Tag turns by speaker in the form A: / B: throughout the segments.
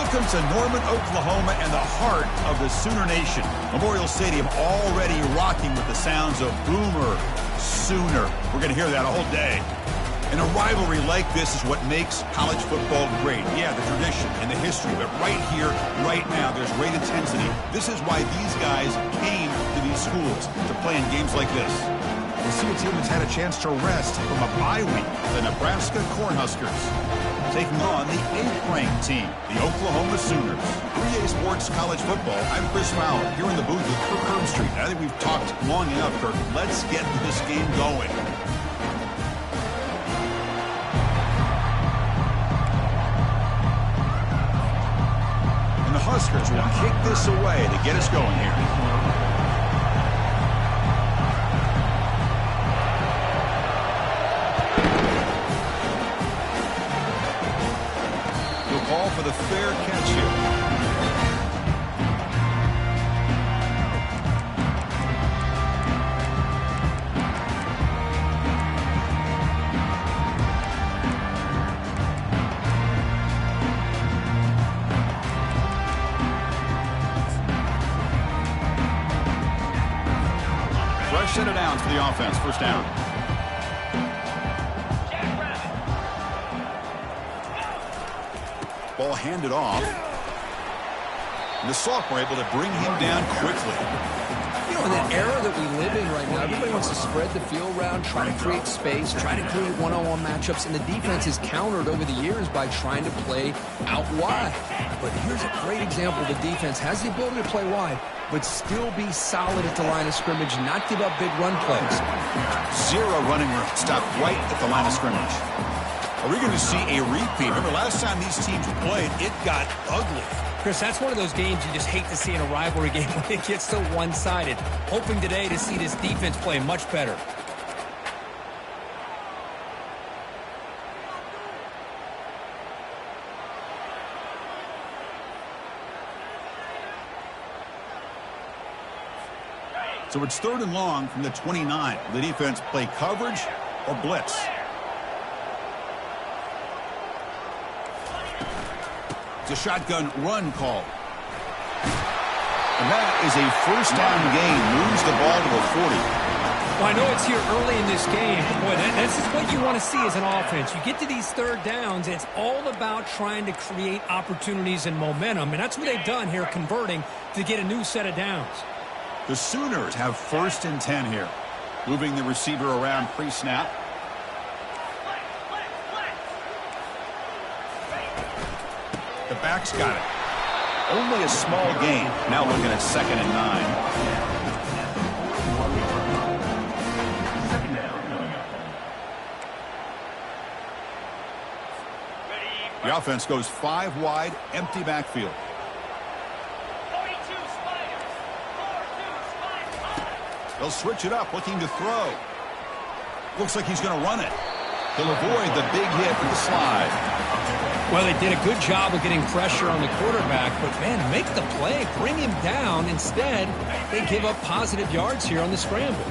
A: Welcome to Norman, Oklahoma, and the heart of the Sooner Nation. Memorial Stadium already rocking with the sounds of Boomer Sooner. We're going to hear that all day. And a rivalry like this is what makes college football great. Yeah, the tradition and the history, but right here, right now, there's great intensity. This is why these guys came to these schools to play in games like this. We'll see a team that's had a chance to rest from a bye week, the Nebraska Cornhuskers, taking on the 8th-ranked team, the Oklahoma Sooners. 3A Sports College Football, I'm Chris Fowler, here in the booth with Kirk Herbstreit. I think we've talked long enough, Kirk. Let's get this game going. And the Huskers will kick this away to get us going here. Call for the fair catch here. Fresh set of downs for the offense. First down. Ball handed off. And the sophomore able to bring him down quickly.
B: You know, in the era that we live in right now, everybody wants to spread the field around, try to create space, try to create one-on-one matchups, and the defense is countered over the years by trying to play out wide. But here's a great example. The defense has the ability to play wide, but still be solid at the line of scrimmage, not give up big run plays.
A: Zero running room. Stop right at the line of scrimmage. Are we going to see a repeat? Remember, last time these teams played, it got ugly.
C: Chris, that's one of those games you just hate to see in a rivalry game when it gets so one-sided. Hoping today to see this defense play much better.
A: So it's 3rd and long from the 29. The defense play coverage or blitz. It's a shotgun run call. And that is a first down gain. Moves the ball to the 40.
C: Well, I know it's here early in this game, but boy, that's just what you want to see as an offense. You get to these 3rd downs, it's all about trying to create opportunities and momentum, and that's what they've done here, converting to get a new set of downs.
A: The Sooners have 1st and 10 here. Moving the receiver around pre-snap. The back's got it. Only a small gain. Now looking at 2nd and 9. The offense goes 5 wide, empty backfield. They'll switch it up, looking to throw. Looks like he's going to run it. He'll avoid the big hit with the slide.
C: Well, they did a good job of getting pressure on the quarterback, but, man, make the play, bring him down. Instead, they give up positive yards here on the scramble.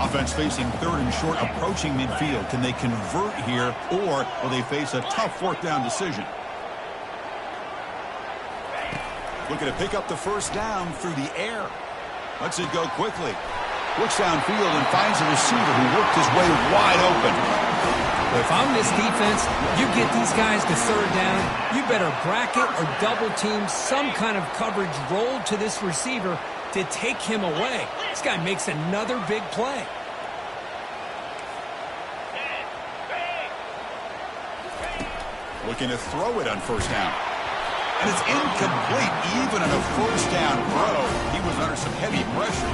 A: Offense facing 3rd and short, approaching midfield. Can they convert here, or will they face a tough 4th down decision? Looking to pick up the first down through the air. Lets it go quickly. Looks downfield and finds a receiver who worked his way wide open.
C: If I'm this defense, you get these guys to 3rd down, you better bracket or double team some kind of coverage roll to this receiver to take him away. This guy makes another big play.
A: Looking to throw it on 1st down. And it's incomplete even on a 1st down throw. He was under some heavy pressure.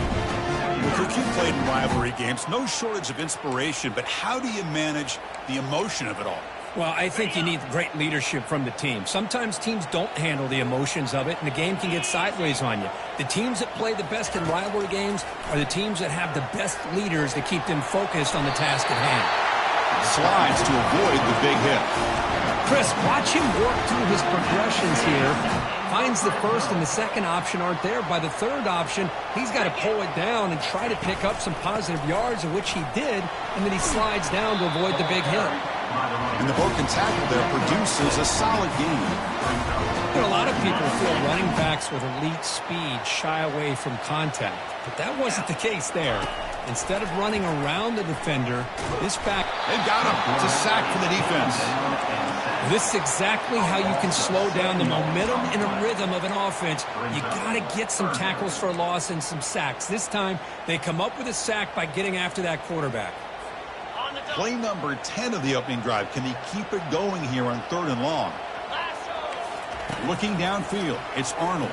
A: Kirk, you played in rivalry games. No shortage of inspiration, but how do you manage the emotion of it all?
C: Well, I think you need great leadership from the team. Sometimes teams don't handle the emotions of it, and the game can get sideways on you. The teams that play the best in rivalry games are the teams that have the best leaders that keep them focused on the task at hand.
A: Slides to avoid the big hit.
C: Chris, watch him work through his progressions here. Finds the first and the second option aren't there. By the third option, he's got to pull it down and try to pick up some positive yards, of which he did, and then he slides down to avoid the big hit.
A: And the broken tackle there produces a solid gain.
C: You know, a lot of people feel running backs with elite speed shy away from contact, but that wasn't the case there. Instead of running around the defender, this back...
A: They've got him. It's a sack for the defense.
C: This is exactly how you can slow down the momentum and a rhythm of an offense. You got to get some tackles for loss and some sacks. This time, they come up with a sack by getting after that quarterback.
A: Play number 10 of the opening drive. Can he keep it going here on 3rd and long? Looking downfield, it's Arnold.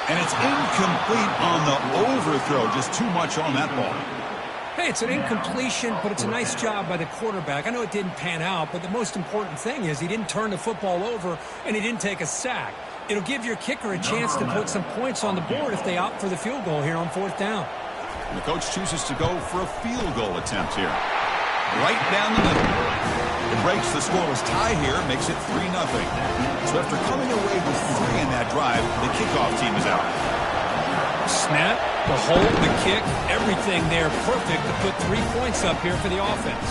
A: And it's incomplete on the overthrow. Just too much on that ball.
C: Hey, it's an incompletion, but it's a nice job by the quarterback. I know it didn't pan out, but the most important thing is he didn't turn the football over and he didn't take a sack. It'll give your kicker a chance to put some points on the board if they opt for the field goal here on 4th down.
A: And the coach chooses to go for a field goal attempt here. Right down the middle. It breaks the scoreless tie here, makes it 3-0. So after coming away with 3 in that drive, the kickoff team is out.
C: Snap, the hold, the kick, everything there perfect to put 3 points up here for the offense.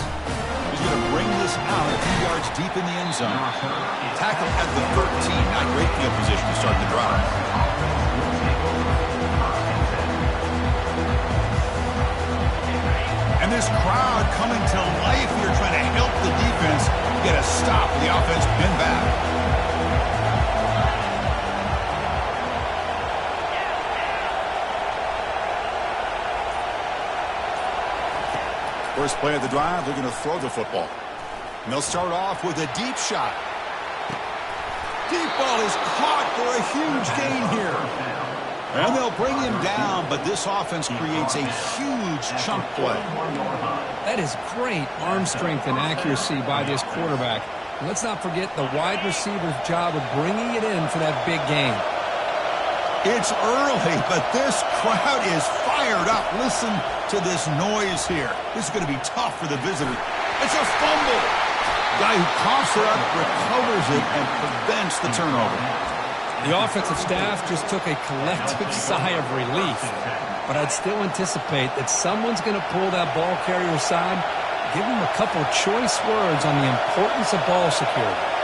A: He's going to bring this out a few yards deep in the end zone. Tackle at the 13, not great field position to start the drive. And this crowd coming to life here trying to help the defense get a stop with the offense pinned back. First play of the drive, they're going to throw the football. And they'll start off with a deep shot. Deep ball is caught for a huge gain here. And they'll bring him down, but this offense creates a huge chunk play.
C: That is great arm strength and accuracy by this quarterback. And let's not forget the wide receiver's job of bringing it in for that big gain.
A: It's early, but this crowd is fired up. Listen to this noise here. This is going to be tough for the visitor. It's a fumble. Guy who coughs it up, recovers it, and prevents the turnover.
C: The offensive staff just took a collective sigh of relief. But I'd still anticipate that someone's going to pull that ball carrier aside, give him a couple choice words on the importance of ball security.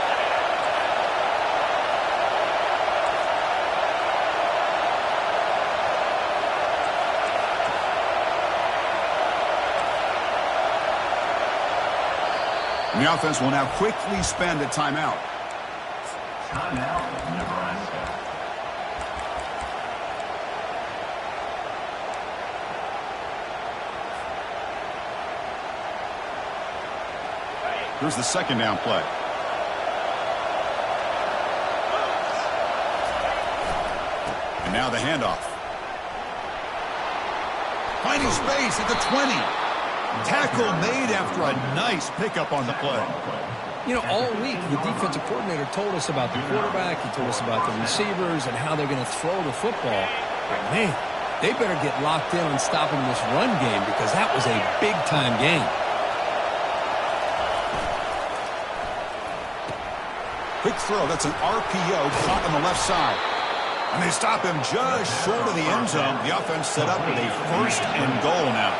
A: And the offense will now quickly spend a timeout.
D: Timeout, Nebraska.
A: Here's the second down play. And now the handoff. Finding space at the 20. Tackle made after a nice pickup on the play.
C: You know, all week, the defensive coordinator told us about the quarterback, he told us about the receivers and how they're going to throw the football. But, man, they better get locked in on stopping this run game because that was a big-time game.
A: Quick throw. That's an RPO caught on the left side. And they stop him just short of the end zone. The offense set up with a 1st and goal now.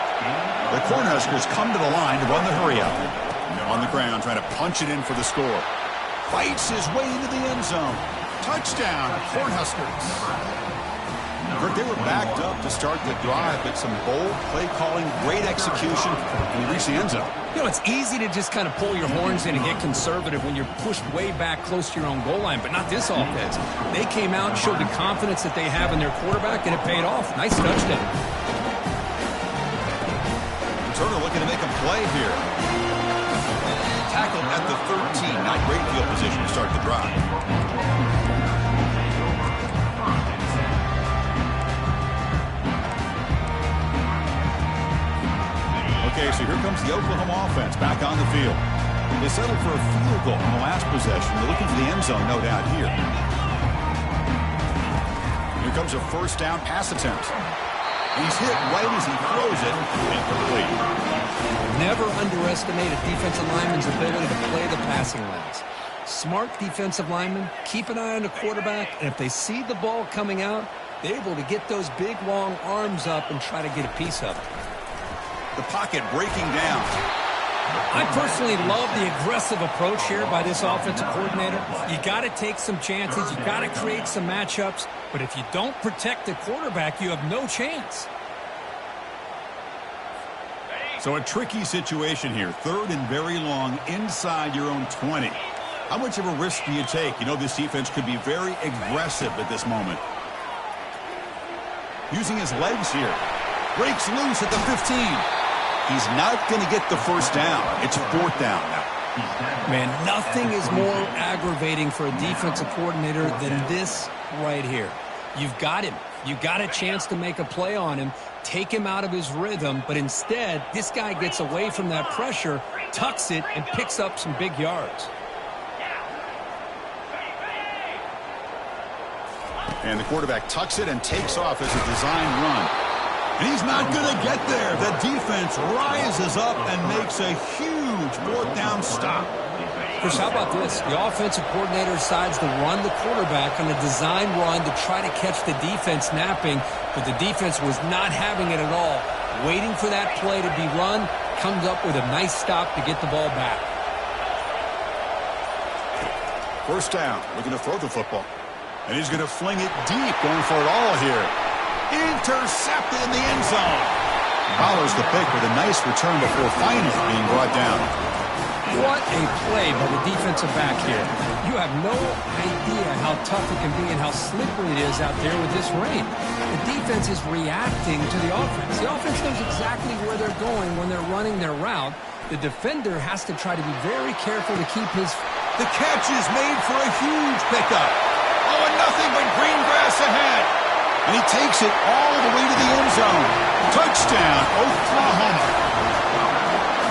A: The Cornhuskers come to the line to run the hurry up. On the ground, trying to punch it in for the score. Fights his way into the end zone. Touchdown, Cornhuskers. Kirk, they were backed up to start the drive, but some bold play calling, great execution, and he reached the end zone.
C: You know, it's easy to just kind of pull your horns in and get conservative when you're pushed way back close to your own goal line, but not this offense. They came out, showed the confidence that they have in their quarterback, and it paid off. Nice touchdown.
A: Turner looking to make a play here. Tackled at the 13. Not great field position to start the drive. Okay, so here comes the Oklahoma offense back on the field. They settled for a field goal in the last possession. They're looking for the end zone, no doubt, here. Here comes a 1st down pass attempt. He's hit right as he throws it. Incomplete.
C: Never underestimate a defensive lineman's ability to play the passing lanes.
B: Smart defensive linemen keep an eye on the quarterback, and if they see the ball coming out, they're able to get those big, long arms up and try to get a piece of it.
A: The pocket breaking down.
C: I personally love the aggressive approach here by this offensive coordinator. You got to take some chances. You got to create some matchups. But if you don't protect the quarterback, you have no chance.
A: So a tricky situation here. 3rd and very long inside your own 20. How much of a risk do you take? You know this defense could be very aggressive at this moment. Using his legs here. Breaks loose at the 15. He's not going to get the first down. It's 4th down now.
C: Man, nothing is more aggravating for a defensive coordinator than this right here. You've got him. You got a chance to make a play on him, take him out of his rhythm, but instead, this guy gets away from that pressure, tucks it, and picks up some big yards.
A: And the quarterback tucks it and takes off as a design run. And he's not going to get there. The defense rises up and makes a huge 4th down stop.
B: Chris, how about this? The offensive coordinator decides to run the quarterback on a design run to try to catch the defense napping, but the defense was not having it at all. Waiting for that play to be run, comes up with a nice stop to get the ball back.
A: 1st down, looking to throw the football. And he's going to fling it deep, going for it all here. Intercepted in the end zone. Follows the pick with a nice return before finally being brought down.
B: What a play by the defensive back here. You have no idea how tough it can be and how slippery it is out there with this rain. The defense is reacting to the offense. The offense knows exactly where they're going when they're running their route. The defender has to try to be very careful to keep his...
A: The catch is made for a huge pickup. Oh, and nothing but green grass ahead. And he takes it all the way to the end zone. Touchdown, Oklahoma.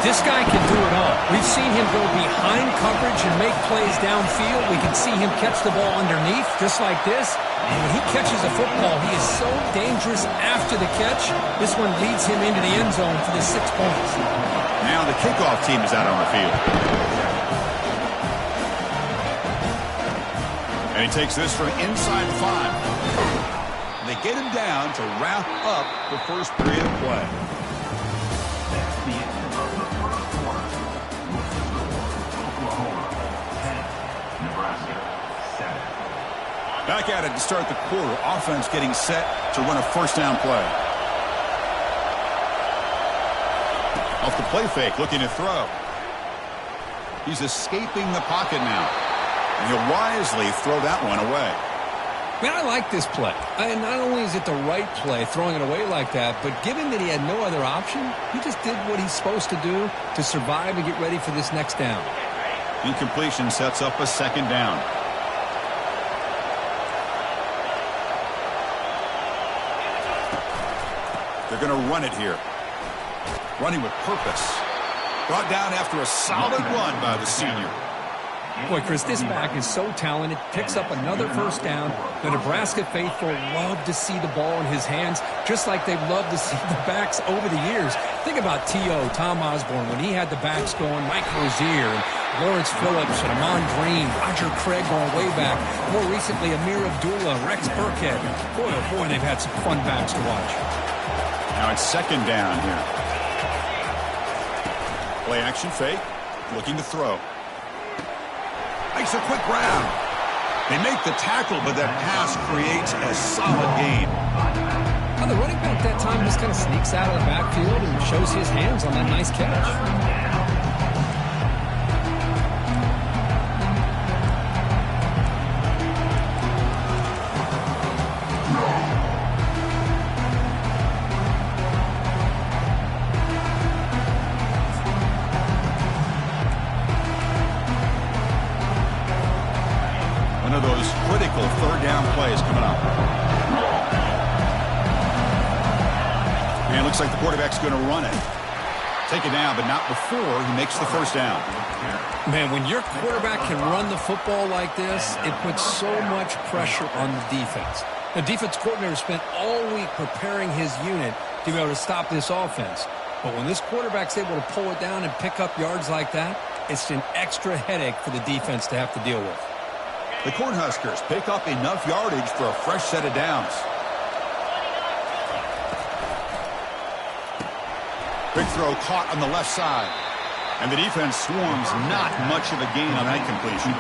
B: This guy can do it all. We've seen him go behind coverage and make plays downfield. We can see him catch the ball underneath, just like this. And when he catches a football, he is so dangerous after the catch. This one leads him into the end zone for the 6 points.
A: Now the kickoff team is out on the field. And he takes this from inside the 5. They get him down to wrap up the first period of play.
D: That's the end of the first quarter. Oklahoma 10, Nebraska 7.
A: Back at it to start the quarter. Offense getting set to run a 1st down play. Off the play fake, looking to throw. He's escaping the pocket now. And he'll wisely throw that one away.
B: Man, I like this play. And not only is it the right play, throwing it away like that, but given that he had no other option, he just did what he's supposed to do to survive and get ready for this next down.
A: Incompletion sets up a 2nd down. They're going to run it here. Running with purpose. Brought down after a solid run by the senior.
B: Boy, Chris, this back is so talented. Picks up another 1st down. The Nebraska faithful love to see the ball in his hands, just like they've loved to see the backs over the years. Think about T.O., Tom Osborne, when he had the backs going, Mike Rozier, and Lawrence Phillips, and Amon Green, Roger Craig going way back. More recently, Amir Abdullah, Rex Burkhead. Boy, oh boy, they've had some fun backs to watch.
A: Now it's 2nd down here. Play action fake, looking to throw. Makes a quick grab. They make the tackle, but that pass creates a solid gain.
B: Now the running back that time just kind of sneaks out of the backfield and shows his hands on that nice catch.
A: One of those critical 3rd down plays coming up. And it looks like the quarterback's going to run it. Take it down, but not before he makes the 1st down.
B: Man, when your quarterback can run the football like this, it puts so much pressure on the defense. The defense coordinator spent all week preparing his unit to be able to stop this offense. But when this quarterback's able to pull it down and pick up yards like that,
C: it's an extra headache for the defense to have to deal with.
A: The Cornhuskers pick up enough yardage for a fresh set of downs. Big throw caught on the left side. And the defense swarms, not much of a gain on that completion.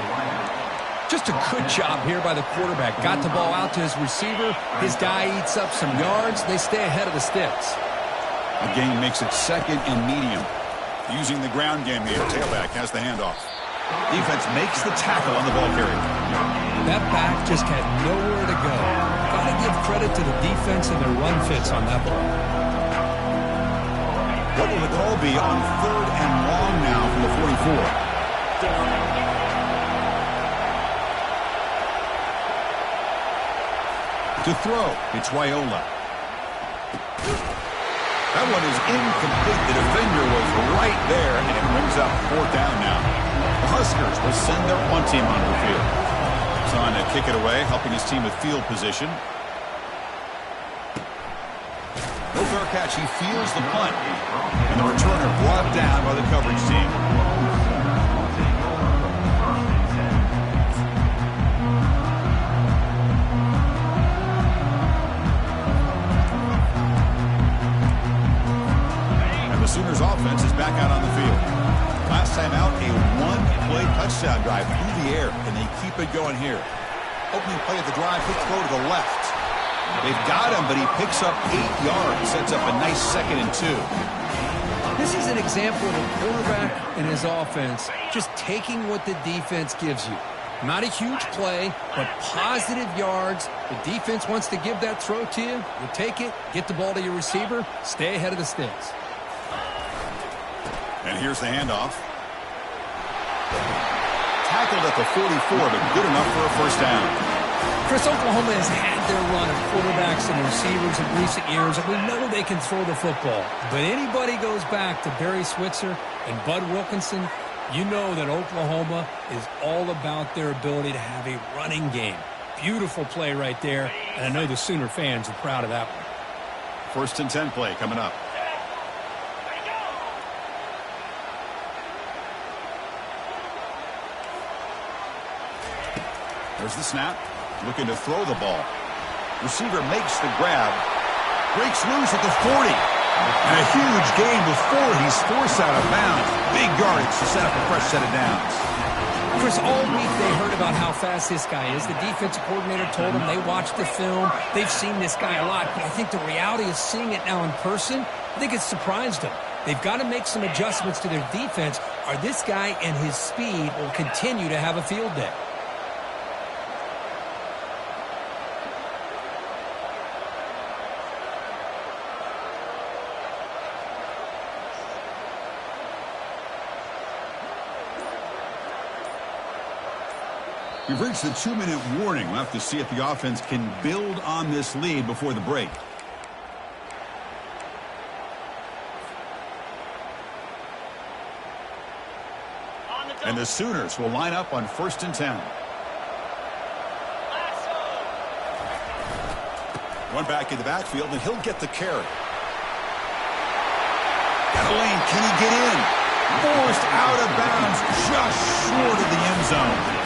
C: Just a good job here by the quarterback. Got the ball out to his receiver. His guy eats up some yards. They stay ahead of the sticks.
A: The gain makes it second and medium. Using the ground game here. Tailback has the handoff. Defense makes the tackle on the ball carrier.
C: That back just had nowhere to go. Got to give credit to the defense and their run fits on that ball.
A: What will the call be on 3rd and long now from the 44? To throw, it's Raiola. That one is incomplete. The defender was right there, and it brings up 4th down now. The Huskers will send their punt team onto the field. Trying to kick it away, helping his team with field position. No fair catch. He feels the punt. And the returner brought down by the coverage team. The Sooners offense is back out on the field. Last time out, a one-play touchdown drive through the air, and they keep it going here. Opening play of the drive, quick throw to the left. They've got him, but he picks up 8 yards, sets up a nice 2nd and 2.
C: This is an example of a quarterback and his offense just taking what the defense gives you. Not a huge play, but positive yards. The defense wants to give that throw to you. You take it, get the ball to your receiver, stay ahead of the sticks.
A: And here's the handoff. Tackled at the 44, but good enough for a first down.
C: Chris, Oklahoma has had their run of quarterbacks and receivers in recent years, and we know they can throw the football. But anybody goes back to Barry Switzer and Bud Wilkinson, you know that Oklahoma is all about their ability to have a running game. Beautiful play right there, and I know the Sooner fans are proud of that one.
A: 1st and 10 play coming up. There's the snap. Looking to throw the ball. Receiver makes the grab. Breaks loose at the 40. And a huge gain before he's forced out of bounds. Big yardage to set up a fresh set of downs.
C: Chris, all week they heard about how fast this guy is. The defensive coordinator told them they watched the film. They've seen this guy a lot. But I think the reality is seeing it now in person, I think it's surprised them. They've got to make some adjustments to their defense, or this guy and his speed will continue to have a field day.
A: We've reached the 2-minute warning. We'll have to see if the offense can build on this lead before the break. And the Sooners will line up on 1st and 10. One back in the backfield, and he'll get the carry. Got a lane. Can he get in? Forced out of bounds, just short of the end zone.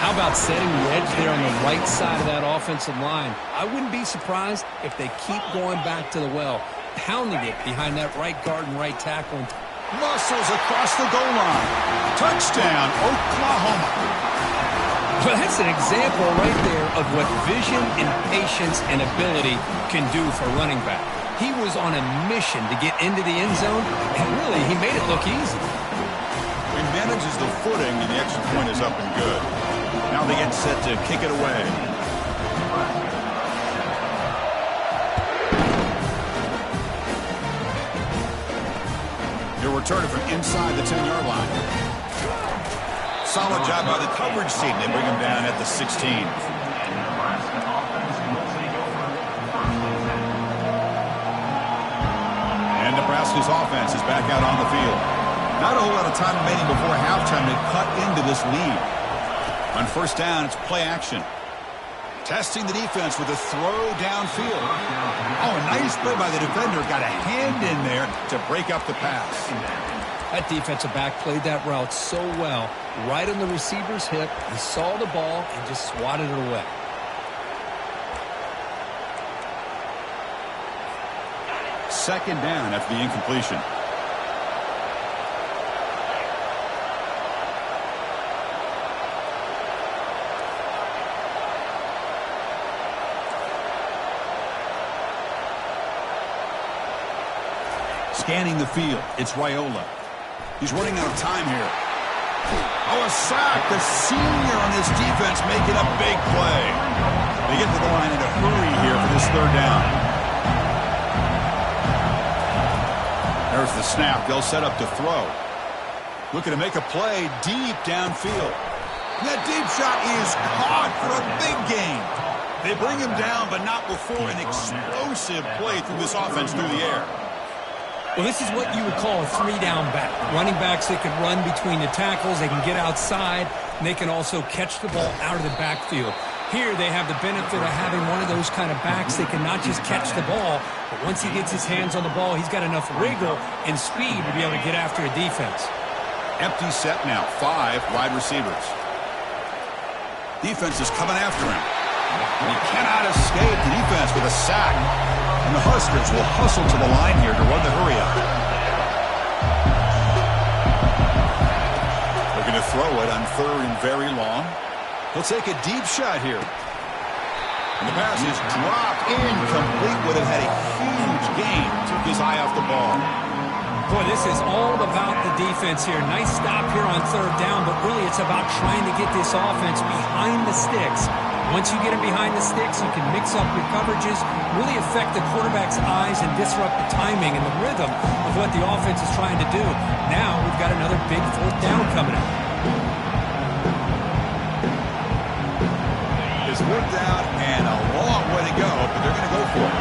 C: How about setting the edge there on the right side of that offensive line? I wouldn't be surprised if they keep going back to the well, pounding it behind that right guard and right tackle.
A: Muscles across the goal line. Touchdown, Oklahoma.
C: Well, that's an example right there of what vision and patience and ability can do for a running back. He was on a mission to get into the end zone, and really, he made it look easy.
A: He manages the footing, and the extra point is up and good. Now they get set to kick it away. He'll return it from inside the 10-yard line. Solid job by the coverage team. They bring him down at the 16. And Nebraska's offense is back out on the field. Not a whole lot of time remaining before halftime to cut into this lead. On 1st down, it's play action. Testing the defense with a throw downfield. Oh, a nice play by the defender. Got a hand in there to break up the pass.
C: That defensive back played that route so well. Right on the receiver's hip, he saw the ball and just swatted it away.
A: Second down after the incompletion. Scanning the field, it's Raiola. He's running out of time here. Oh, a sack. The senior on this defense making a big play. They get to the line in a hurry here for this third down. There's the snap. They'll set up to throw. Looking to make a play deep downfield. That deep shot is caught for a big gain. They bring him down, but not before an explosive play through this offense through the air.
C: Well, this is what you would call a three-down back. Running backs that can run between the tackles, they can get outside, and they can also catch the ball out of the backfield. Here they have the benefit of having one of those kind of backs that can not just catch the ball, but once he gets his hands on the ball, he's got enough wiggle and speed to be able to get after a defense.
A: Empty set now, 5 wide receivers. Defense is coming after him. He cannot escape the defense with a sack. And the Huskers will hustle to the line here to run the hurry up. Looking to throw it on third and very long. He'll take a deep shot here. And the pass is dropped incomplete. Would have had a huge gain. Took his eye off the ball.
C: Boy, this is all about the defense here. Nice stop here on third down, but really it's about trying to get this offense behind the sticks. Once you get him behind the sticks, you can mix up your coverages, really affect the quarterback's eyes and disrupt the timing and the rhythm of what the offense is trying to do. Now we've got another big fourth down coming up.
A: It's worked out and a long way to go, but they're going to go for it.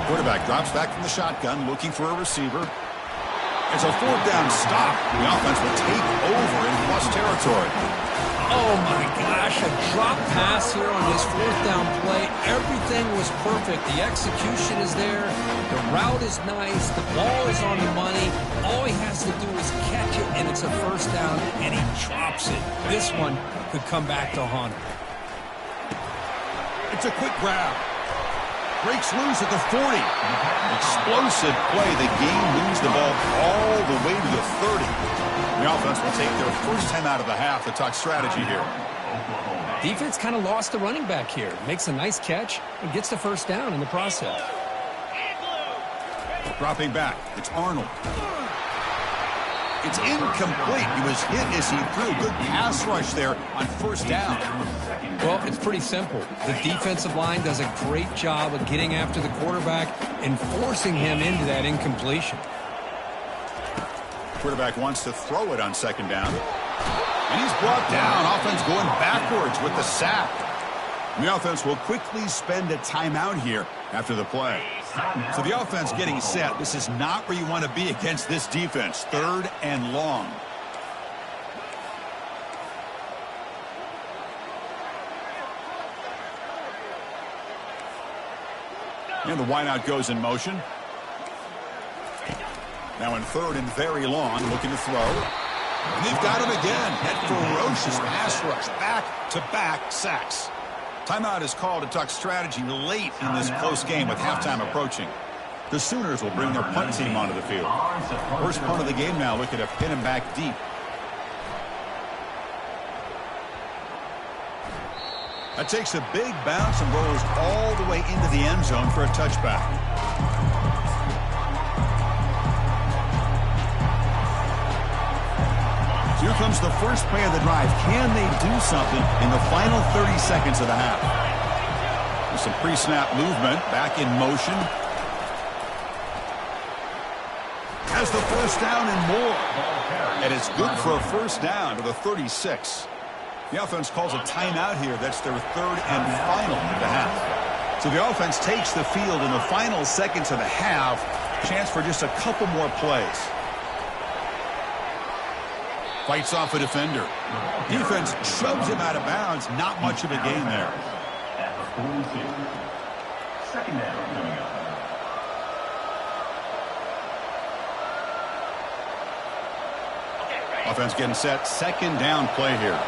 A: Quarterback drops back from the shotgun, looking for a receiver. It's a fourth down stop. The offense will take over in plus territory.
C: Oh, my gosh, a drop pass here on this fourth down play. Everything was perfect. The execution is there. The route is nice. The ball is on the money. All he has to do is catch it, and it's a first down, and he drops it. This one could come back to haunt him.
A: It's a quick grab. Breaks loose at the 40. Explosive play. The game moves the ball all the way to the 30. The offense will take their first time out of the half to talk strategy here.
C: Defense kind of lost the running back here. Makes a nice catch and gets the first down in the process.
A: Dropping back. It's Arnold. It's incomplete. He was hit as he threw. Good pass rush there on first down.
C: Well, it's pretty simple. The defensive line does a great job of getting after the quarterback and forcing him into that incompletion.
A: Quarterback wants to throw it on second down. And he's brought down. Offense going backwards with the sack. And the offense will quickly spend a timeout here after the play. So the offense getting set. This is not where you want to be against this defense. Third and long. And the wideout goes in motion. Now in third and very long, looking to throw. And they've got him again. That ferocious pass rush. Back-to-back sacks. Timeout is called to talk strategy late in this close game with halftime approaching. The Sooners will bring their punt team onto the field. First punt of the game now, looking to pin him back deep. That takes a big bounce and rolls all the way into the end zone for a touchback. So here comes the first play of the drive. Can they do something in the final 30 seconds of the half? With some pre-snap movement, back in motion. Has the first down and more. And it's good for a first down to the 36. The offense calls a timeout here. That's their third and final of the half. So the offense takes the field in the final seconds of the half. Chance for just a couple more plays. Fights off a defender. Defense shoves him out of bounds. Not much of a gain there.
D: At the 46. Second down coming up.
A: Offense getting set. Second down play here.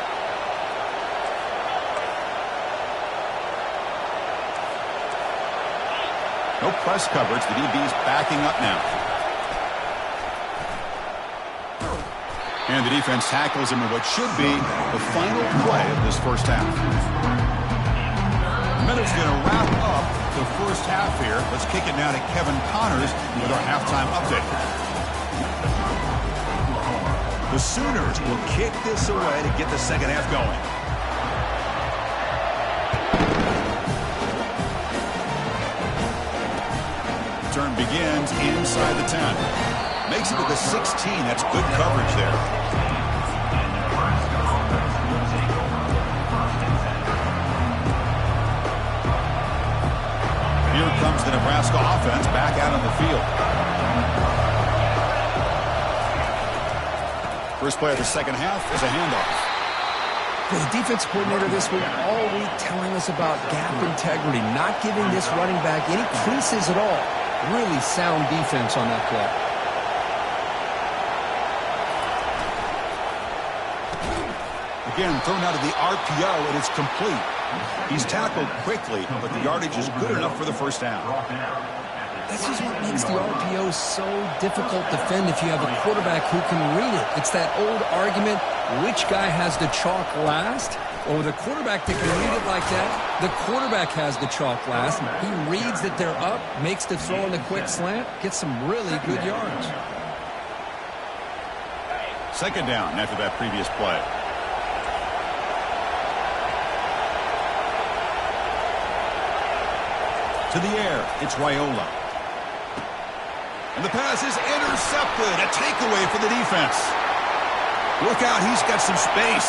A: No press coverage. The DB's backing up now. And the defense tackles him in what should be the final play of this first half. The Meadows going to wrap up the first half here. Let's kick it now to Kevin Connors with our halftime update. The Sooners will kick this away to get the second half going. Turn begins inside the 10. Makes it to the 16. That's good coverage there. Here comes the Nebraska offense back out on the field. First play of the second half is a handoff.
B: The defense coordinator this week all week telling us about gap integrity, not giving this running back any creases at all. Really sound defense on that play.
A: Again, thrown out of the RPO, and it's complete. He's tackled quickly, but the yardage is good enough for the first down.
B: This is what makes the RPO so difficult to defend if you have a quarterback who can read it. It's that old argument, which guy has the chalk last? Or the quarterback that can read it like that, the quarterback has the chalk last. He reads that they're up, makes the throw in the quick slant, gets some really good yards.
A: Second down after that previous play. To the air, it's Raiola. And the pass is intercepted. A takeaway for the defense. Look out, he's got some space.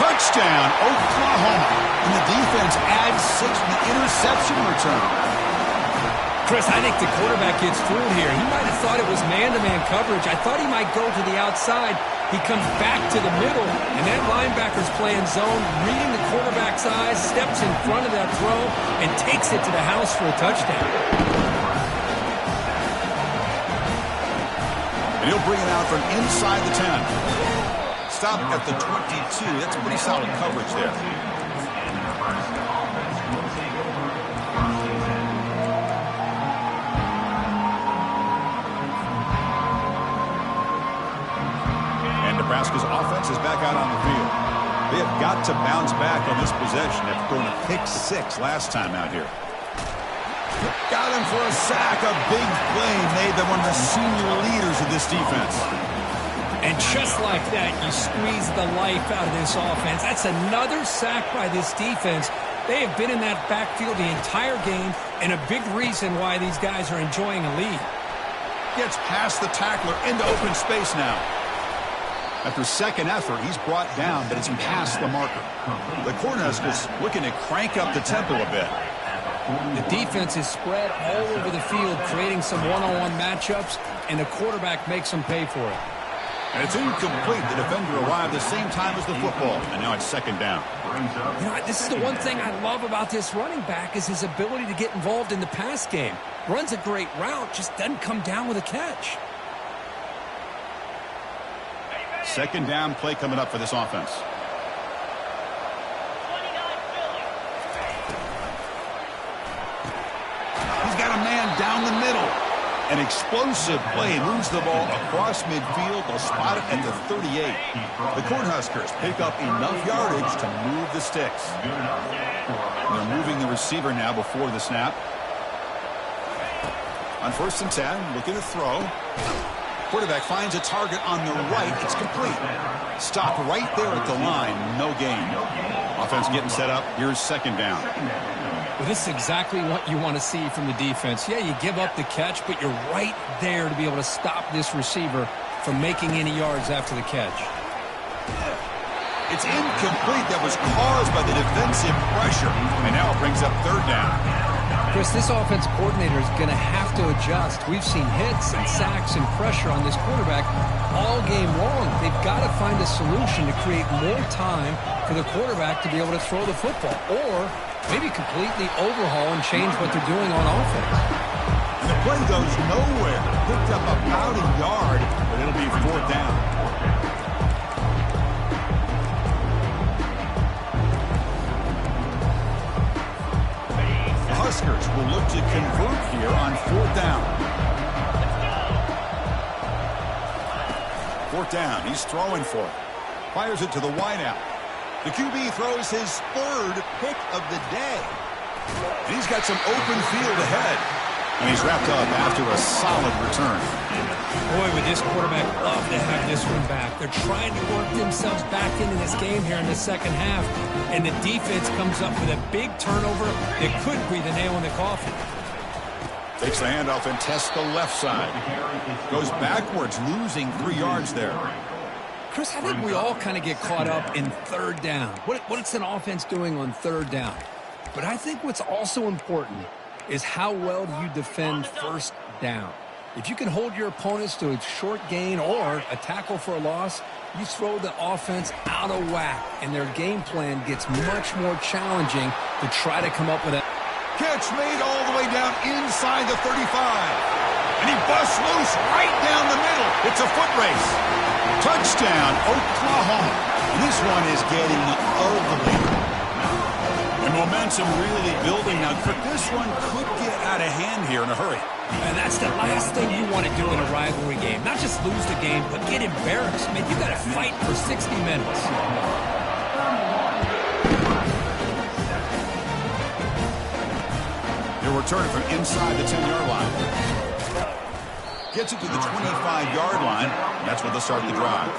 A: Touchdown, Oklahoma. And the defense adds 6 to the interception return.
C: Chris, I think the quarterback gets fooled here. He might have thought it was man-to-man coverage. I thought he might go to the outside. He comes back to the middle, and that linebacker's playing zone, reading the quarterback's eyes, steps in front of that throw, and takes it to the house for a touchdown.
A: And he'll bring it out from inside the 10. Stop at the 22. That's pretty solid coverage there. And Nebraska's offense is back out on the field. They have got to bounce back on this possession after throwing a pick 6 last time out here. Got him for a sack. A big play made by one of the senior leaders of this defense.
C: And just like that, you squeeze the life out of this offense. That's another sack by this defense. They have been in that backfield the entire game, and a big reason why these guys are enjoying a lead.
A: Gets past the tackler into open space now. After second effort, he's brought down, but it's past the marker. The Cornhuskers looking to crank up the tempo a bit.
C: The defense is spread all over the field, creating some one-on-one matchups, and the quarterback makes them pay for it.
A: And it's incomplete. The defender arrived the same time as the football, and now it's second down.
C: You know, this is the one thing I love about this running back is his ability to get involved in the pass game. Runs a great route, just doesn't come down with a catch.
A: Second down play coming up for this offense. He's got a man down the middle. An explosive play, moves the ball across midfield. They'll spot it at the 38. The Cornhuskers pick up enough yardage to move the sticks. They're moving the receiver now before the snap. On 1st and 10, looking to throw. Quarterback finds a target on the right. It's complete. Stopped right there at the line. No gain. Offense getting set up. Here's second down.
C: Well, this is exactly what you want to see from the defense. Yeah, you give up the catch, but you're right there to be able to stop this receiver from making any yards after the catch.
A: It's incomplete. That was caused by the defensive pressure. And now it brings up third down.
C: Chris, this offense coordinator is going to have to adjust. We've seen hits and sacks and pressure on this quarterback all game long. They've got to find a solution to create more time for the quarterback to be able to throw the football, or maybe completely overhaul and change what they're doing on offense.
A: And the play goes nowhere. Picked up about a yard, but it'll be 4th down. The Huskers will look to convert here on 4th down. 4th down. He's throwing for it. Fires it to the wideout. The QB throws his 3rd pick of the day. And he's got some open field ahead. And he's wrapped up after a solid return.
C: Boy, would this quarterback love to have this one back. They're trying to work themselves back into this game here in the second half. And the defense comes up with a big turnover that could be the nail in the coffin.
A: Takes the handoff and tests the left side. Goes backwards, losing 3 yards there.
C: Chris, I think we all kind of get caught up in 3rd down. What's an offense doing on 3rd down? But I think what's also important is how well do you defend 1st down. If you can hold your opponents to a short gain or a tackle for a loss, you throw the offense out of whack, and their game plan gets much more challenging to try to come up with a
A: Catch made all the way down inside the 35. And he busts loose right down the middle. It's a foot race. Touchdown, Oklahoma. And this one is getting ugly. And momentum really building now. This one could get out of hand here in a hurry.
C: And that's the last thing you want to do in a rivalry game. Not just lose the game, but get embarrassed. Man, you got to fight for 60 minutes.
A: They'll return it from inside the 10-yard line. Gets it to the 25-yard line. That's where they'll start the drive.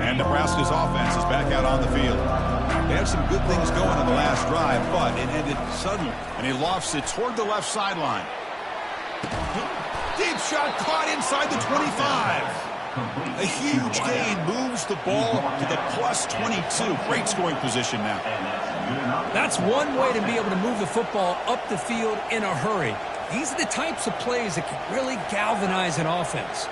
A: And Nebraska's offense is back out on the field. They had some good things going on the last drive, but it ended suddenly, and he lofts it toward the left sideline. Deep shot caught inside the 25. A huge gain moves the ball to the plus 22. Great scoring position now.
C: That's one way to be able to move the football up the field in a hurry. These are the types of plays that can really galvanize an offense.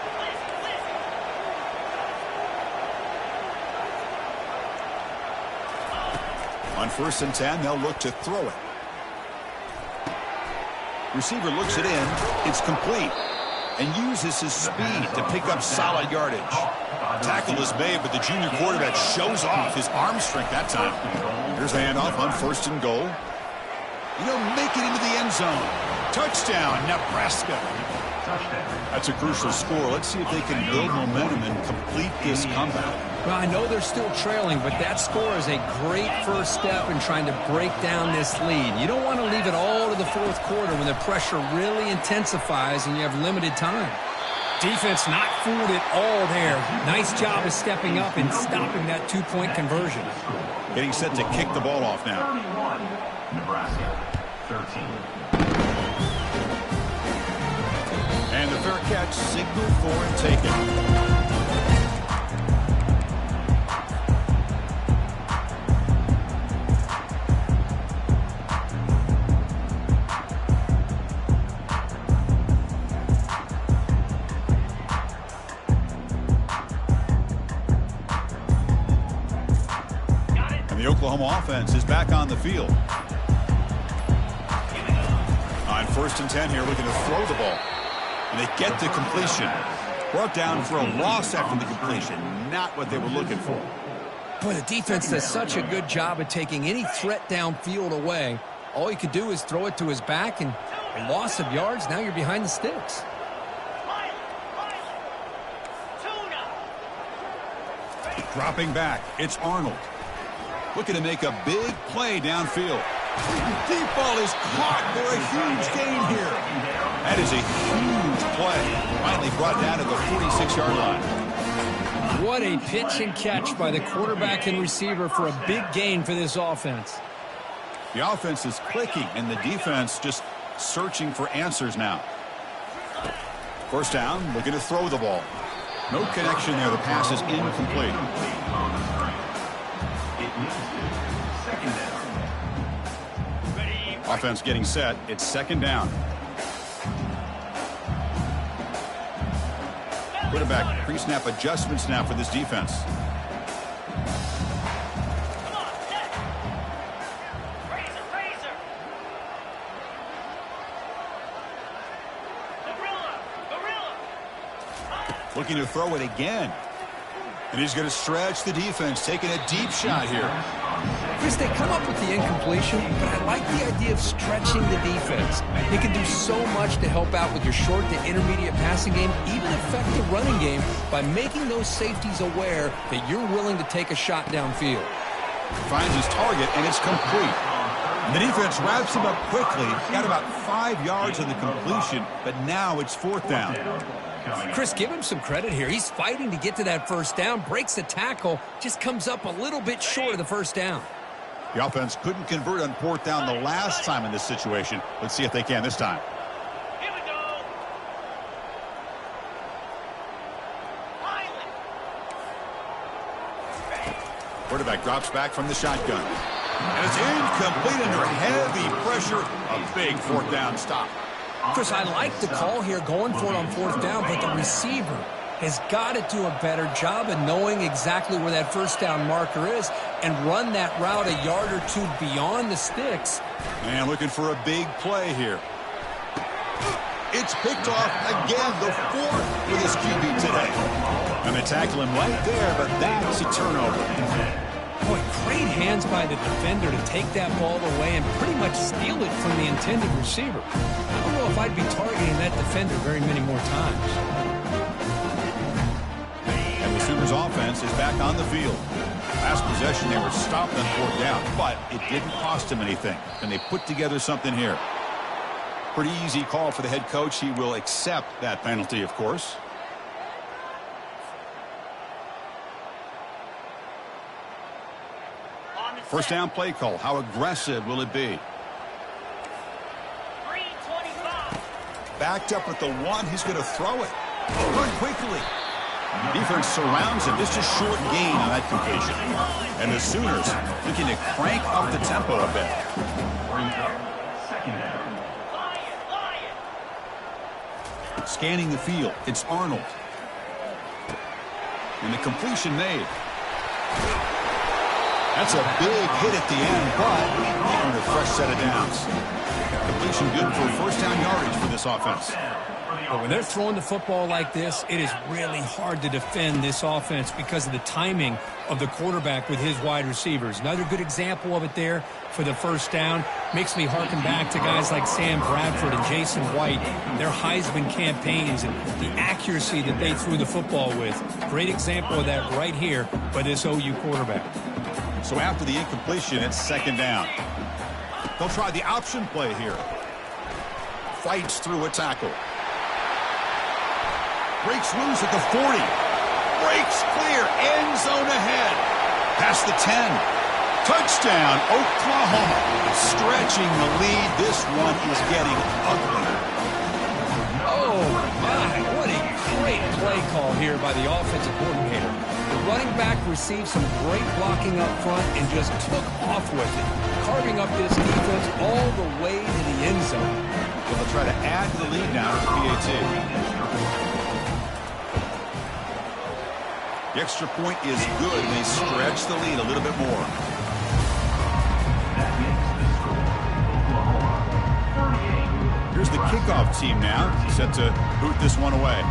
A: On 1st and 10, they'll look to throw it. Receiver looks it in. It's complete. And uses his speed to pick up solid yardage. Tackle is made, but the junior quarterback shows off his arm strength that time. Here's the handoff on 1st and goal. And he'll make it into the end zone. Touchdown, Nebraska. That's a crucial score. Let's see if they can build momentum and complete this comeback.
C: Well, I know they're still trailing, but that score is a great first step in trying to break down this lead. You don't want to leave it all to the 4th quarter when the pressure really intensifies and you have limited time. Defense not fooled at all there. Nice job of stepping up and stopping that 2-point conversion.
A: Getting set to kick the ball off now.
D: Nebraska, 13.
A: And the fair catch signaled for and taken. The Oklahoma offense is back on the field. On 1st and 10 here, looking to throw the ball. And they get the completion. Brought down for a loss after the completion. Not what they were looking for.
C: Boy, the defense does such a good job of taking any threat downfield away. All he could do is throw it to his back, and a loss of yards, now you're behind the sticks.
A: Dropping back, it's Arnold. Looking to make a big play downfield. Deep ball is caught for a huge gain here. That is a huge play. Finally brought down to the 46-yard line.
C: What a pitch and catch by the quarterback and receiver for a big gain for this offense.
A: The offense is clicking, and the defense just searching for answers now. First down, looking to throw the ball. No connection there. The pass is incomplete. Offense getting set. It's second down. Quarterback pre-snap adjustments now for this defense. Looking to throw it again. And he's going to stretch the defense, taking a deep shot here.
B: Chris, they come up with the incompletion, but I like the idea of stretching the defense. They can do so much to help out with your short to intermediate passing game, even affect the running game by making those safeties aware that you're willing to take a shot downfield.
A: Finds his target, and it's complete. And the defense wraps him up quickly. Got about 5 yards on the completion, but now it's fourth down.
C: Chris, give him some credit here. He's fighting to get to that first down, breaks the tackle, just comes up a little bit short of the first down.
A: The offense couldn't convert on fourth down the last time in this situation. Let's see if they can this time.
E: Here we go.
A: Quarterback drops back from the shotgun. And it's incomplete under heavy pressure. A big fourth down stop.
C: Chris, I like the call here going for it on fourth down, but the receiver has got to do a better job of knowing exactly where that first down marker is and run that route a yard or two beyond the sticks.
A: And looking for a big play here. It's picked off again, the fourth for this QB today. And they tackle him right there, but that's a turnover.
C: Boy, great hands by the defender to take that ball away and pretty much steal it from the intended receiver. I don't know if I'd be targeting that defender very many more times.
A: And the Sooners offense is back on the field. Last possession, they were stopped on fourth down, but it didn't cost them anything. And they put together something here. Pretty easy call for the head coach. He will accept that penalty, of course. First down play call. How aggressive will it be?
E: 325.
A: Backed up with the one. He's going to throw it. Run quickly. Defense surrounds him. Just a short gain on that completion. And the Sooners looking to crank up the tempo a bit. Scanning the field. It's Arnold. And the completion made. That's a big hit at the end, but they earned a fresh set of downs. Completion good for first down yardage for this offense.
C: But when they're throwing the football like this, it is really hard to defend this offense because of the timing of the quarterback with his wide receivers. Another good example of it there for the first down. Makes me harken back to guys like Sam Bradford and Jason White, their Heisman campaigns and the accuracy that they threw the football with. Great example of that right here by this OU quarterback.
A: So after the incompletion, it's second down. They'll try the option play here. Fights through a tackle. Breaks loose at the 40. Breaks clear. End zone ahead. Past the 10. Touchdown, Oklahoma. Stretching the lead. This one is getting ugly.
C: Oh, my. What a great play call here by the offensive coordinator. The running back received some great blocking up front and just took off with it, carving up this defense all the way to the end zone.
A: Well, they'll try to add to the lead now to the PAT. The extra point is good, and they stretch the lead a little bit more. Here's the kickoff team now, set to boot this one away.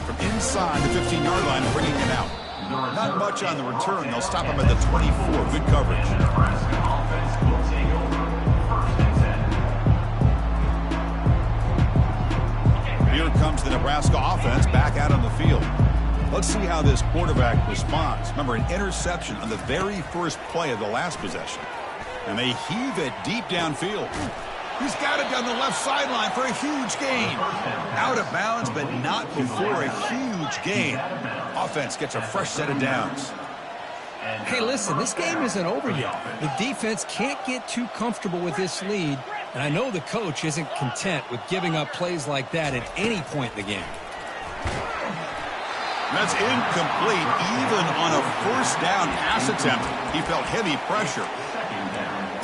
A: From inside the 15-yard line, bringing it out. Not much on the return. They'll stop him at the 24. Good coverage. Here comes the Nebraska offense back out on the field. Let's see how this quarterback responds. Remember, an interception on the very first play of the last possession. And they heave it deep downfield. He's got it down the left sideline for a huge gain. Out of bounds, but not before a huge gain. Offense gets a fresh set of downs.
C: Hey, listen, this game isn't over yet. The defense can't get too comfortable with this lead, and I know the coach isn't content with giving up plays like that at any point in the game.
A: That's incomplete, even on a first down pass attempt. He felt heavy pressure.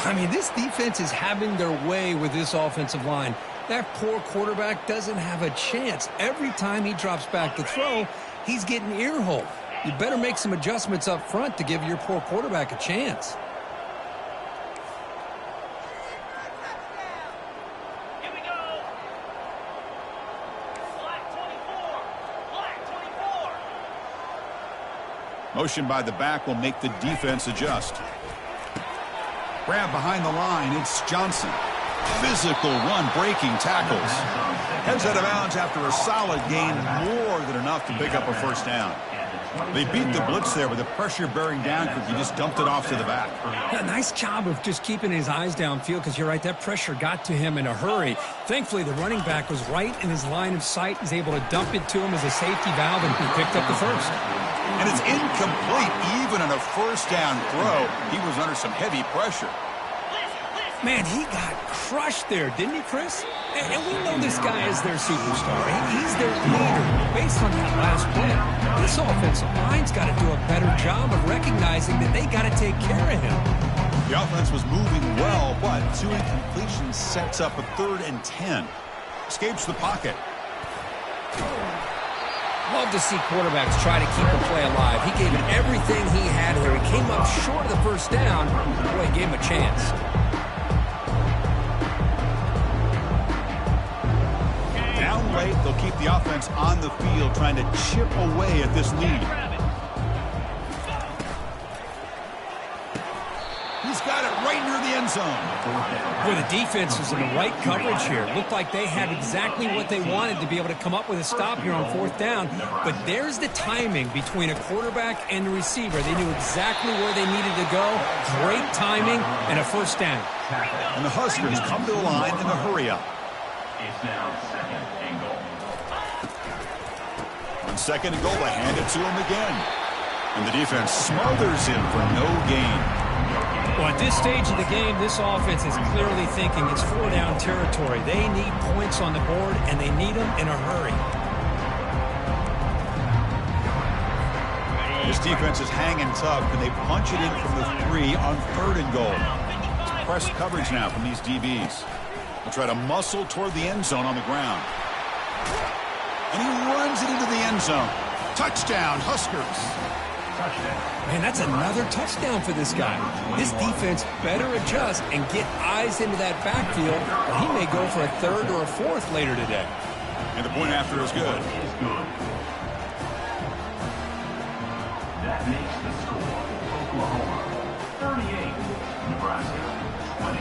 C: I mean, this defense is having their way with this offensive line. That poor quarterback doesn't have a chance. Every time he drops back to throw, he's getting ear-holed. You better make some adjustments up front to give your poor quarterback a chance.
E: Here we go. Black 24. Black 24.
A: Motion by the back will make the defense adjust. Grab behind the line, it's Johnson. Physical run, breaking tackles. Heads out of bounds after a solid gain, more than enough to pick up a first down. They beat the blitz there with the pressure bearing down because he just dumped it off to the back.
C: Yeah, nice job of just keeping his eyes downfield because you're right, that pressure got to him in a hurry. Thankfully, the running back was right in his line of sight. He's able to dump it to him as a safety valve, and he picked up the first.
A: And it's incomplete, even on a first down throw. He was under some heavy pressure.
C: Man, he got crushed there, didn't he, Chris? And we know this guy is their superstar. He's their leader. Based on that last play, this offensive line's got to do a better job of recognizing that they got to take care of him.
A: The offense was moving well, but two incompletions sets up a 3rd and 10. Escapes the pocket.
C: Love to see quarterbacks try to keep a play alive. He gave it everything he had here. He came up short of the first down. Boy, he gave him a chance.
A: Down late, they'll keep the offense on the field trying to chip away at this lead. He's got it right near the end zone.
C: Boy, the defense was in the right coverage here. Looked like they had exactly what they wanted to be able to come up with a stop here on 4th down. But there's the timing between a quarterback and the receiver. They knew exactly where they needed to go. Great timing and a first down.
A: And the Huskers come to the line in a hurry-up.
D: It's now 2nd and goal.
A: On 2nd and goal, they hand it to him again. And the defense smothers him for no gain.
C: Well, at this stage of the game, this offense is clearly thinking it's 4-down territory. They need points on the board, and they need them in a hurry.
A: This defense is hanging tough, and they punch it in from the 3 on 3rd and goal. It's press coverage now from these DBs. They'll try to muscle toward the end zone on the ground. And he runs it into the end zone. Touchdown, Huskers.
C: Man, that's another touchdown for this guy. This defense better adjust and get eyes into that backfield, or he may go for a 3rd or a 4th later today.
A: And the point after is good.
D: That makes the score Oklahoma 38, Nebraska 20.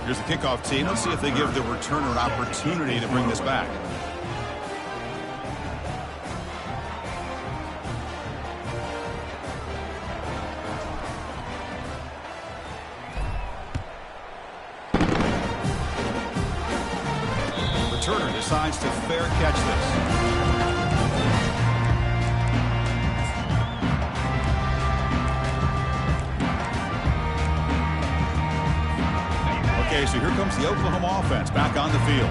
A: Here's the kickoff team. Let's see if they give the returner an opportunity to bring this back. Returner decides to fair catch this. Okay, so here comes the Oklahoma offense back on the field.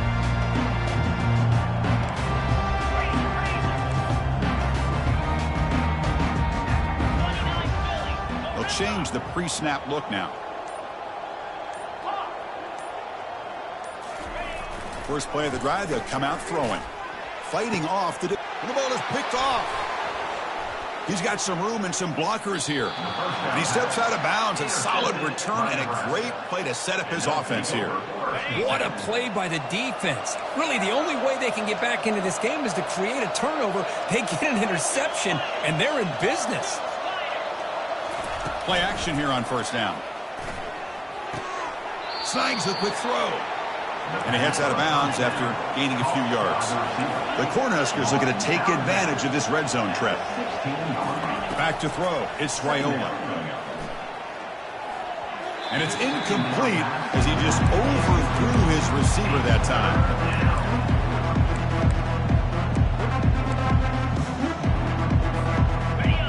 A: They'll change the pre-snap look now. First play of the drive, they'll come out throwing. Fighting off the ball is picked off. He's got some room and some blockers here. And he steps out of bounds. A solid return and a great play to set up his offense here.
C: What a play by the defense. Really, the only way they can get back into this game is to create a turnover. They get an interception, and they're in business.
A: Play action here on first down. Snags the quick throw. And he heads out of bounds after gaining a few yards. The Cornhuskers looking to take advantage of this red zone trip. Back to throw. It's Raiola. And it's incomplete as he just overthrew his receiver that time.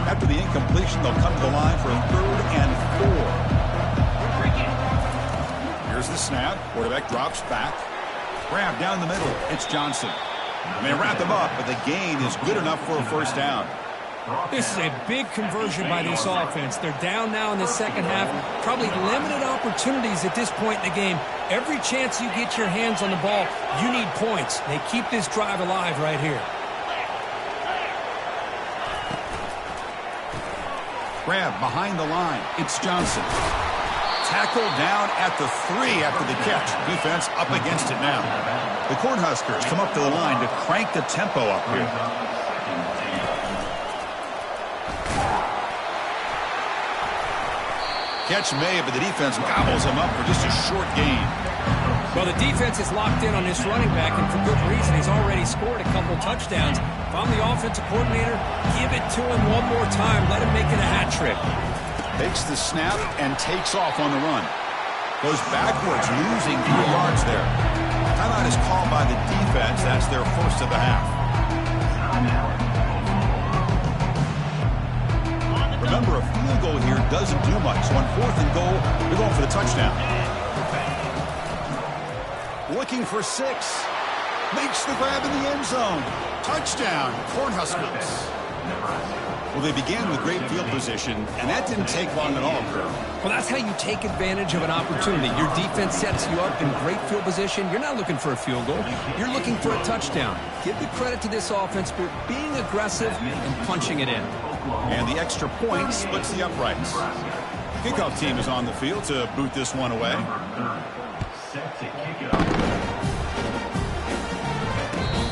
A: After the incompletion, they'll come to the line for a 3rd and 4. Here's the snap. Quarterback drops back. Grab down the middle. It's Johnson. And they wrap him up, but the gain is good enough for a first down.
C: This is a big conversion by this offense. They're down now in the second half. Probably limited opportunities at this point in the game. Every chance you get your hands on the ball, you need points. They keep this drive alive right here.
A: Grab behind the line. It's Johnson. Tackled down at the 3 after the catch. Defense up against it now. The Cornhuskers come up to the line to crank the tempo up here. Catch made, but the defense gobbles him up for just a short gain.
C: Well, the defense is locked in on this running back, and for good reason. He's already scored a couple touchdowns. If I'm the offensive coordinator, give it to him one more time. Let him make it a hat trick.
A: Takes the snap and takes off on the run. Goes backwards, losing 3 yards there. Timeout is called by the defense. That's their first of the half. Remember, a field goal here doesn't do much. So on 4th and goal, they're going for the touchdown. Looking for 6. Makes the grab in the end zone. Touchdown, Cornhuskers. Well, they began with great field position, and that didn't take long at all, Kerr.
C: Well, that's how you take advantage of an opportunity. Your defense sets you up in great field position. You're not looking for a field goal. You're looking for a touchdown. Give the credit to this offense for being aggressive and punching it in.
A: And the extra point splits the uprights. Kickoff team is on the field to boot this one away.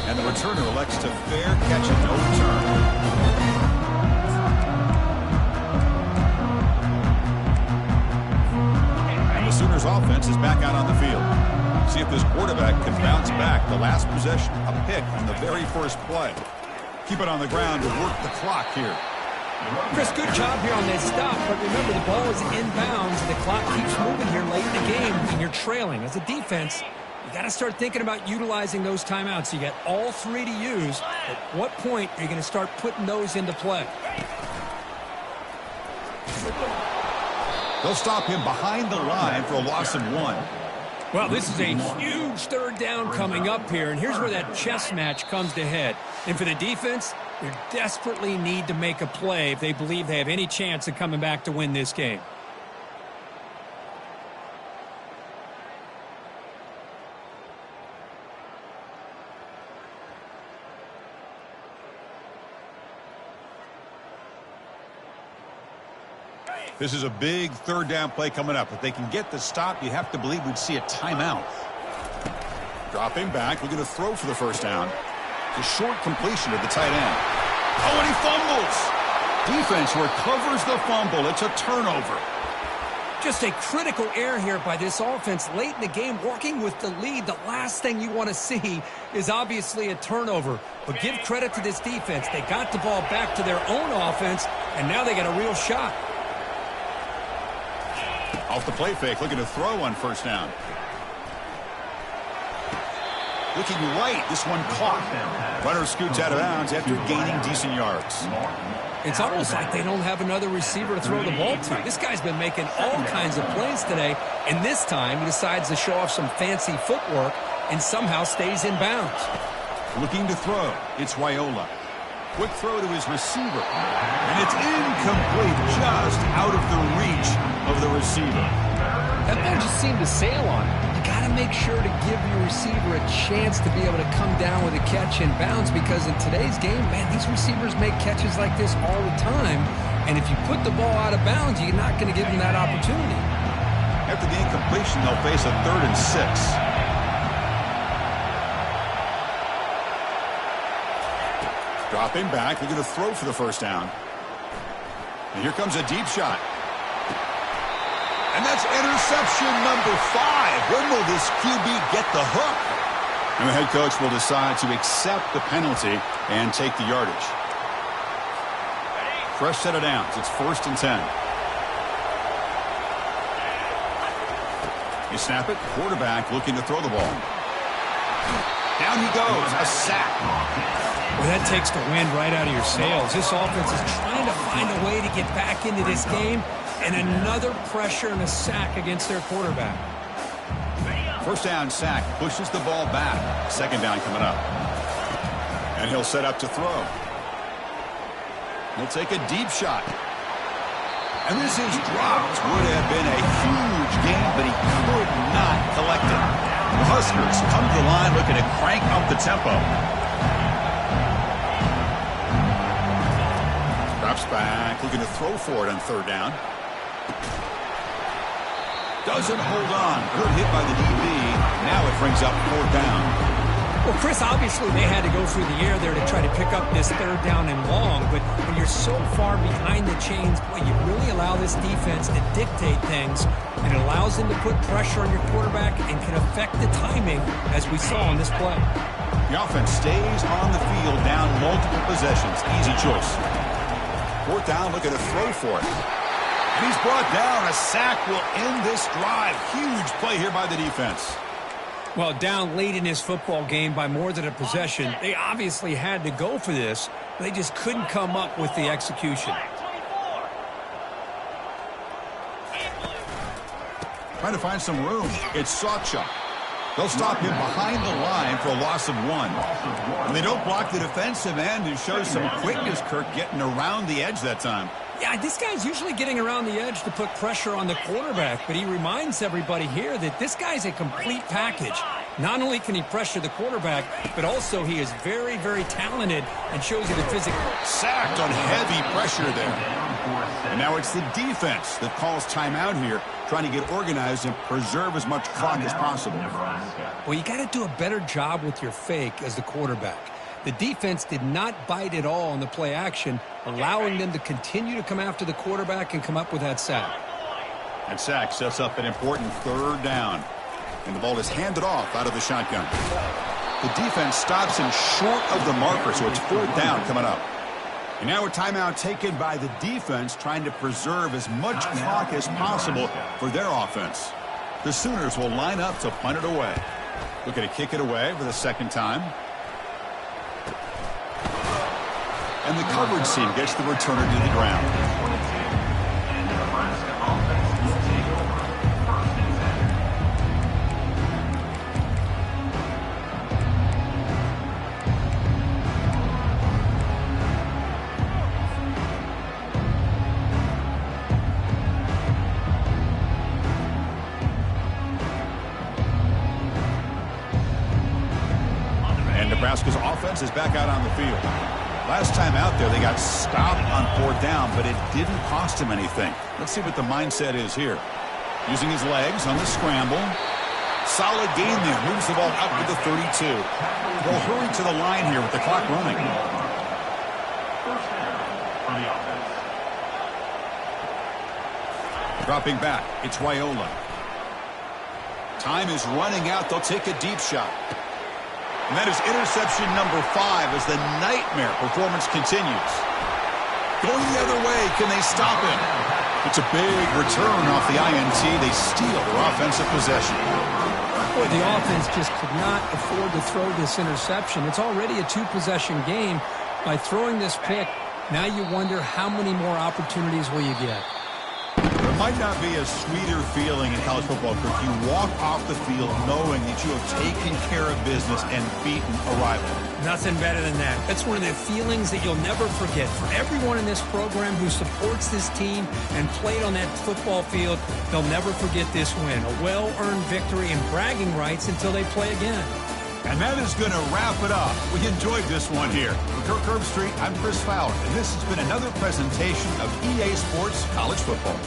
A: And the returner elects to fair catch it, no return. Sooners offense is back out on the field. See if this quarterback can bounce back. The last possession, a pick on the very first play. Keep it on the ground to work the clock here.
C: Chris, good job here on that stop, but remember the ball is inbounds and the clock keeps moving here late in the game and you're trailing. As a defense, you got to start thinking about utilizing those timeouts. You got all 3 to use. At what point are you going to start putting those into play?
A: They'll stop him behind the line for a loss of 1.
C: Well, this is a huge 3rd down coming up here, and here's where that chess match comes to head. And for the defense, they desperately need to make a play if they believe they have any chance of coming back to win this game.
A: This is a big 3rd down play coming up. If they can get the stop, you have to believe we'd see a timeout. Dropping back, looking to throw for the first down. It's a short completion to the tight end. Oh, and he fumbles. Defense recovers the fumble. It's a turnover.
C: Just a critical error here by this offense late in the game, working with the lead. The last thing you want to see is obviously a turnover. But give credit to this defense. They got the ball back to their own offense, and now they got a real shot.
A: Off the play fake, looking to throw on first down. Looking right, this one caught. Runner scoots out of bounds after gaining decent yards.
C: It's almost like they don't have another receiver to throw the ball to. This guy's been making all kinds of plays today, and this time he decides to show off some fancy footwork and somehow stays in bounds.
A: Looking to throw, it's Raiola. Quick throw to his receiver, and it's incomplete, just out of the reach of the receiver.
B: That ball just seemed to sail on it. You got to make sure to give your receiver a chance to be able to come down with a catch and bounce, because in today's game, man, these receivers make catches like this all the time, and if you put the ball out of bounds, you're not going to give them that opportunity.
A: After the incompletion, they'll face a 3rd and 6. Dropping back, looking to throw for the first down. And here comes a deep shot. And that's interception number 5. When will this QB get the hook? And the head coach will decide to accept the penalty and take the yardage. Fresh set of downs. It's 1st and 10. You snap it, quarterback looking to throw the ball. Down he goes, a sack.
C: Well, that takes the wind right out of your sails. This offense is trying to find a way to get back into this game, and another pressure and a sack against their quarterback.
A: First down sack, pushes the ball back. Second down coming up. And he'll set up to throw. He'll take a deep shot. And this is dropped. Would have been a huge game, but he could not collect it. The Huskers come to the line looking to crank up the tempo. Drops back, looking to throw for it on third down. Doesn't hold on. Good hit by the DB. Now it brings up fourth down.
C: Well, Chris, obviously they had to go through the air there to try to pick up this third down and long, but when you're so far behind the chains, boy, you really allow this defense to dictate things, and it allows them to put pressure on your quarterback and can affect the timing, as we saw on this play.
A: The offense stays on the field, down multiple possessions. Easy choice. Fourth down, looking to throw for it. And he's brought down. A sack will end this drive. Huge play here by the defense.
C: Well, down late in this football game by more than a possession, they obviously had to go for this, but they just couldn't come up with the execution.
A: Trying to find some room. It's Sawchuk. They'll stop him behind the line for a loss of one. And they don't block the defensive end, who shows some quickness, Kirk, getting around the edge that time.
C: Yeah, this guy's usually getting around the edge to put pressure on the quarterback, but he reminds everybody here that this guy's a complete package. Not only can he pressure the quarterback, but also he is very, very talented and shows you the physical.
A: Sacked on heavy pressure there. And now it's the defense that calls timeout here, trying to get organized and preserve as much clock as possible.
C: Well, you got to do a better job with your fake as the quarterback. The defense did not bite at all on the play action, allowing them to continue to come after the quarterback and come up with that sack.
A: And sack sets up an important third down. And the ball is handed off out of the shotgun. The defense stops him short of the marker, so it's fourth down coming up. And now a timeout taken by the defense, trying to preserve as much clock as possible for their offense. The Sooners will line up to punt it away. Looking to kick it away for the second time. And the coverage team gets the returner to the ground. And Nebraska's offense is back out on the field. Last time out there, they got stopped on fourth down, but it didn't cost him anything. Let's see what the mindset is here. Using his legs on the scramble. Solid gain there. Moves the ball out to the 32. They'll hurry to the line here with the clock running. Dropping back, it's Raiola. Time is running out. They'll take a deep shot. And that is interception number 5 as the nightmare performance continues. Going the other way, can they stop him? It's a big return off the INT. They steal their offensive possession.
C: Boy, the offense just could not afford to throw this interception. It's already a two-possession game. By throwing this pick, now you wonder how many more opportunities will you get.
A: There might not be a sweeter feeling in college football if you walk off the field knowing that you have taken care of business and beaten a rival.
C: Nothing better than that. That's one of the feelings that you'll never forget. For everyone in this program who supports this team and played on that football field, they'll never forget this win. A well-earned victory and bragging rights until they play again.
A: And that is going to wrap it up. We enjoyed this one here. For Kirk Herbstreit, I'm Chris Fowler, and this has been another presentation of EA Sports College Football.